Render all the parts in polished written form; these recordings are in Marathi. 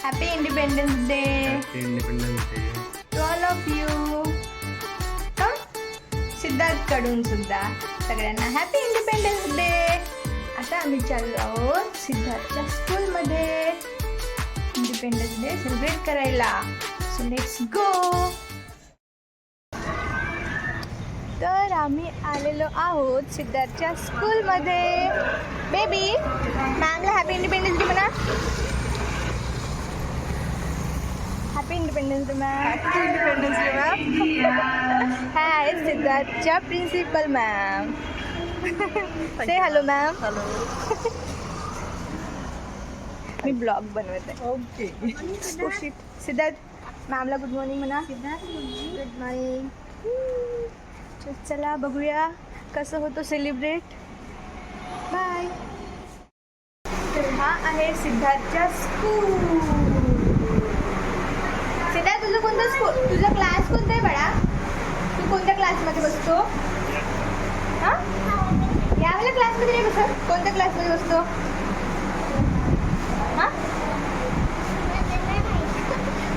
Happy independence day independence day to all of you. Siddharth कडून सुद्धा सगळ्यांना हॅपी इंडिपेंडन्स डे. आता आम्ही चाललो आहोत सिद्धार्थच्या स्कूलमध्ये इंडिपेंडन्स डे सेलिब्रेट करायला. So let's go. तर आम्ही आलेलो आहोत सिद्धार्थच्या स्कूलमध्ये. बेबी मॅमला हॅपी इंडिपेंडन्स डे म्हणा. Happy independence day ma'am. Happy independence day ma'am. ह्या आहेत सिद्धार्थच्या प्रिन्सिपल मॅम. से हॅलो मॅम. हॅलो. मी ब्लॉग बनवत आहे. ओके. सिद्धार्थ मॅमला गुड मॉर्निंग म्हणा. Good morning. चला बघूया कसं होतं सेलिब्रेट. बाय. तर हा आहे सिद्धार्थच्या स्कूल. सिद्धार्थ तुझं कोणतं स्कूल, तुझा क्लास कोणता आहे बाळा? तू कोणत्या क्लासमध्ये बसतो? हां यावेळेला क्लासमध्ये नाही बसत. कोणत्या क्लासमध्ये बसतो? हां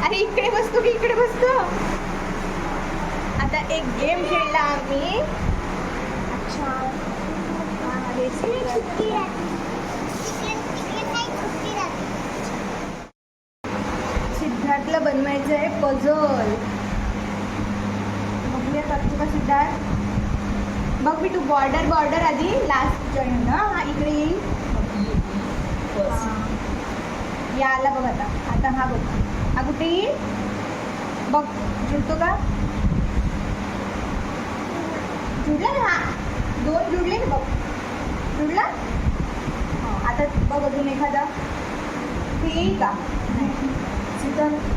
अरे इकडे बसतो की इकडे बसतो? आता एक गेम खेळला आम्ही. अच्छा सिद्धार्थला बनवायचं आहे पझल. बघूया करतो का सिद्धार्थ? बघ मी तू बॉर्डर आधी लास्ट जॉईन ना. हा इकडे येईल. या आला बघ. आता हा बघ. हा कुठे येईल बघ. जुळतो का? जुडला ना. हा दोन जुडले ना बघ. जुडला. आता बघ अजून एखादा ते येईल का? सिद्धार्थ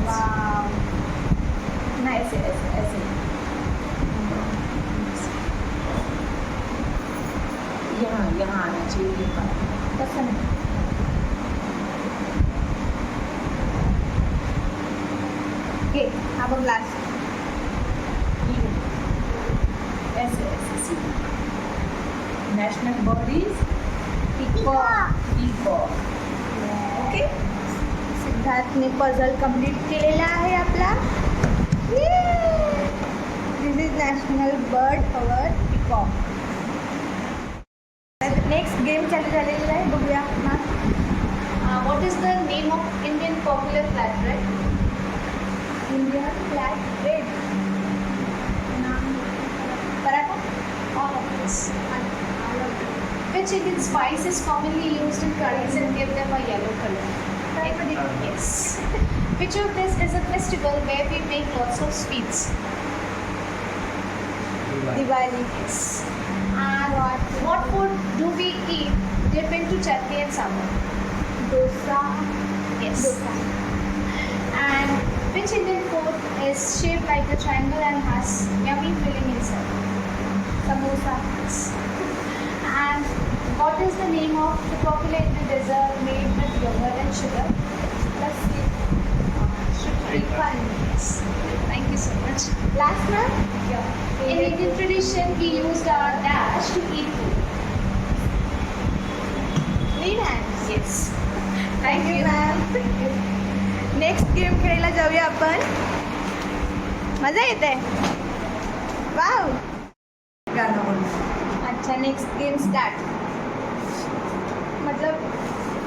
वाव. नाही ऐसे यहाँ आना चाहिए. तसं नाही. घे हा बघ लास्ट. ऐसे नेशनल बॉडीज ओके. सिद्धार्थने पझल कंप्लीट केलेला आहे आपला. This is national bird our peacock. Next game चालू झालेला आहे. बघूया ना. What is the name of Indian popular flatbread? Indian flat bread. Paratha. All of this. Which Indian spice is commonly used in curries and give them a yellow color? Yes. Which of this is a festival where we make lots of sweets? Diwali. Yes. And what food do we eat dip into chutney and sambar? Dosa. Yes. Dosa. And which Indian food is shaped like a triangle and has yummy filling inside? Samosa. And what is the name of the popular Indian dessert made with yogurt and sugar? Lassi. Shukri. Yes. Thank you so much. Last ना. In Indian tradition, we used our dash to eat food. Clean hands. Yes. Thank you ma'am. Next game खेळायला जाऊया आपण. मजा येते. वाव. गाना बोल. अच्छा नेक्स्ट गेम स्टार्ट. मतलब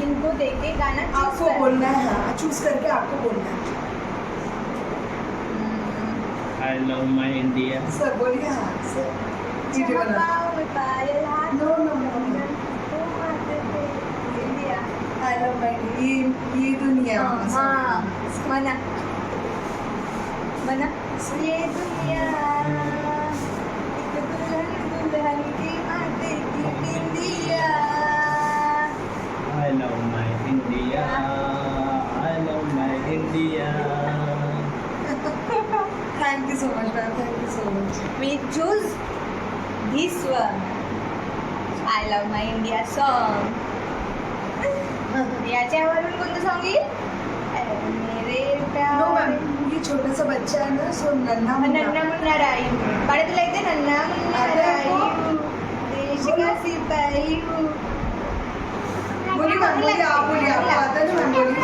इनको देके गाना आपको बोलना है. हाँ चूज करके आपको बोलना है. I love my India. Sir बोलिए. हाँ सर. वीडियो बना. पाव में पायल हाथ. No no no. India. I love my ये दुनिया. हाँ मना मना. ये दुनिया एक दुल्हन की आटे की बिंदिया. I love my India. I love my India. Thank you so much ma'am. Thank you so much. We choose this one. I love my India song. याच्यावरून कोणतं सॉन्ग येईल? मेरे नो प्यारे. मैम ये छोटा सा बच्चा है ना सो नन्हा नन्ना मुन्ना राई. बाळा तुला येते नन्ना मुन्ना राई. देश का सिपाही. बोली आप बोली आपको आता ना मैम बोली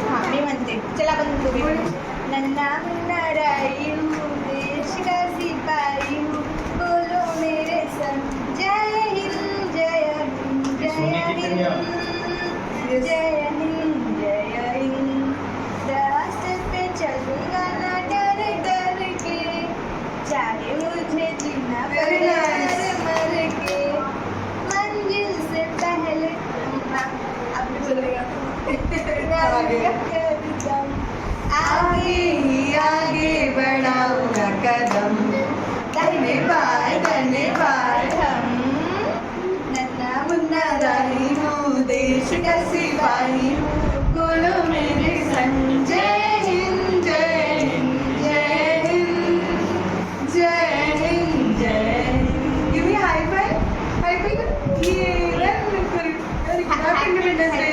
हा मी म्हणते चला आपण करूया नन्ना मुन्ना राई हूँ देश का सिपाही हूँ बोलो मेरे संग जय हिंद जय हिंद जय हिंद जय हिंद जय हिंद रास्ते पे चलूंगा ना डर डर के चाहे मुझे जीना Very पड़े nice. मर मर के मंजिल से पहले आपने बोलेगा आगे ही आगे बढ़ाऊंगा कदम दाहिने बाएं हम नन्ना मुन्ना राही हूँ देश का सिपाही हूँ बोलो मेरे संग जय हिंद जय हिंद जय हिंद जय हिंद जय हिंद गिव मी हाई फाइव ये हैप्पी इंडिपेंडेंस डे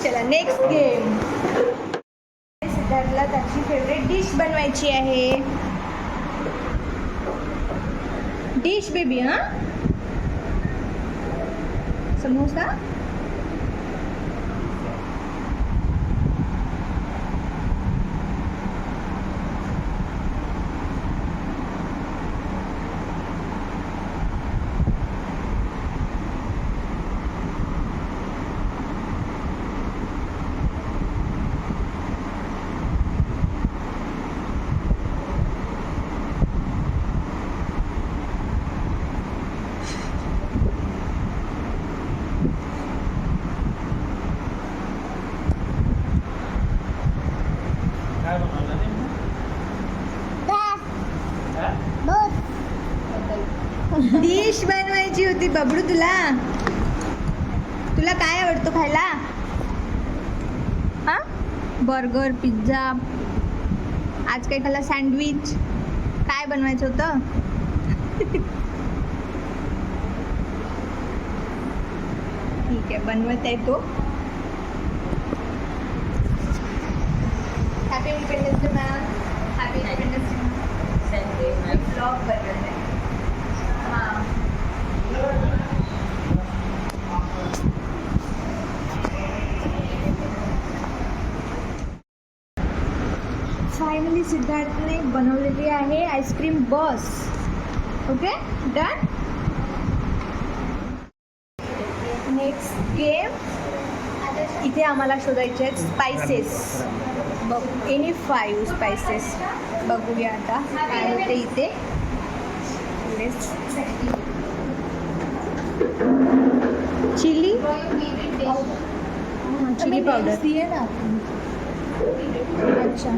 चला नेक्स्ट गेम सिद्धार्थला त्याची फेवरेट डिश बनवायची आहे डिश बेबी हां समोसा काय बनवलं ते? डिश बनवायची होती बबडू तुला तुला काय आवडतो खायला हा बर्गर पिझ्झा आज काय खाल्ला सँडविच काय बनवायचं होतं ठीक आहे बनवत आहे तो happy independence day ma'am happy independence day blog बनवत आहे हां फायनली सिद्धार्थने बनवलेली आहे आईस्क्रीम बस ओके डन नेक्स्ट गेम इथे आम्हाला शोधायचे आहेत स्पायसेस बघ एनी 5 स्पायसेस बघूया आता काय होते इथे चिली चिली पावडर दिए ना अच्छा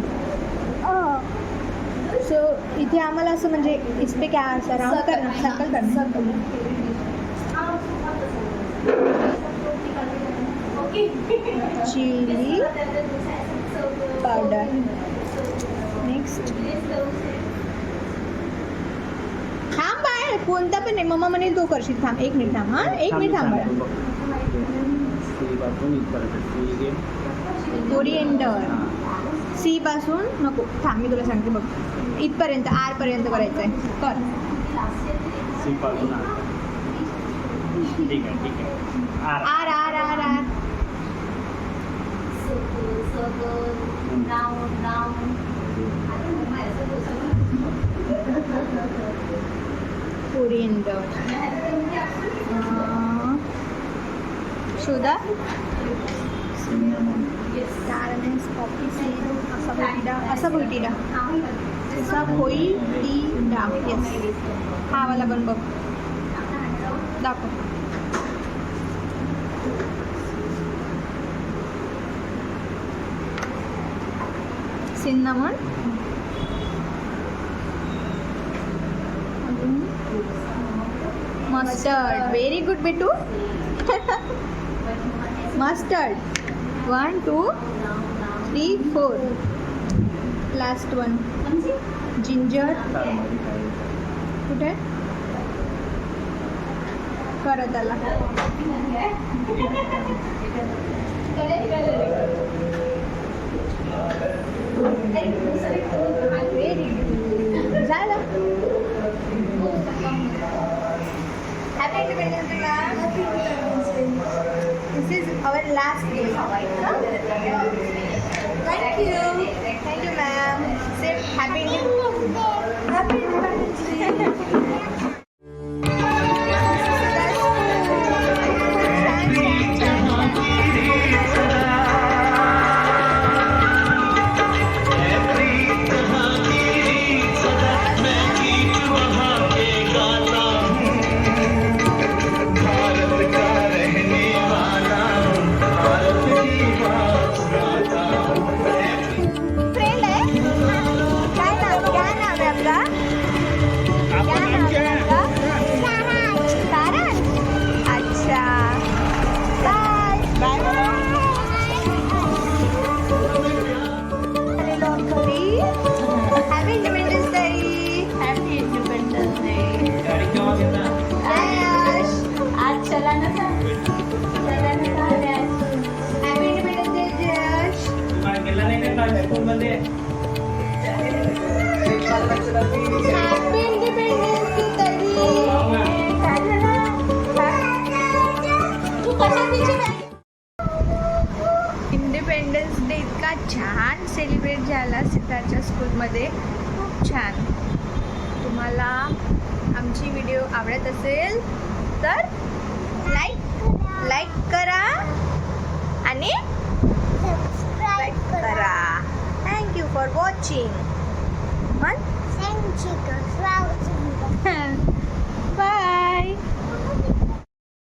सो इथे आम्हाला असं म्हणजे इसपे क्या असं राउंड करना सर्कल करना चिली पावडर नेक्स्ट थांब बाय कोणता पण नाही मम्मा म्हणे तो करशील थांब 1 मिनिट थांब हां 1 मिनिट थांब कोरिएंडर सी पासून नको थांब मी तुला सांगते बघ इथपर्यंत आर पर्यंत करायचं आहे कर सी पासून आर. ठीक आहे R. R R R R coriander शोधा कॉफी असा भुईटिडा येस हा वाला पण बघ दाखव सिन्नामन मस्टर्ड व्हेरी गुड बेटू मस्टर्ड 1 2 3 4 लास्ट वन जिंजर कुठे करत आला झालं हॅपी हाच केक हवाय thank you ma'am safe happy friend आहे काय नाव काय नाव आहे आपला काय नाव आहे आपलं सारंग अच्छा बाय बाय आलेलो घरी happy independence day happy independence day गाडी केव्हा घेणार? आज चला ना हॅपी इंडिपेंडन्स डे जश तुम्हाला गेला नाही का क्लास स्कूलमध्ये? हॅपी इंडिपेंडन्स डे तरी काय झालं तू कशाची इंडिपेंडन्स डे इतका छान सेलिब्रेट झाला सिद्धार्थच्या स्कूलमध्ये खूप छान तुम्हाला आमची व्हिडिओ आवडत असेल तर लाईक करा आणि सबस्क्राईब करा थँक्यू फॉर वॉचिंग मन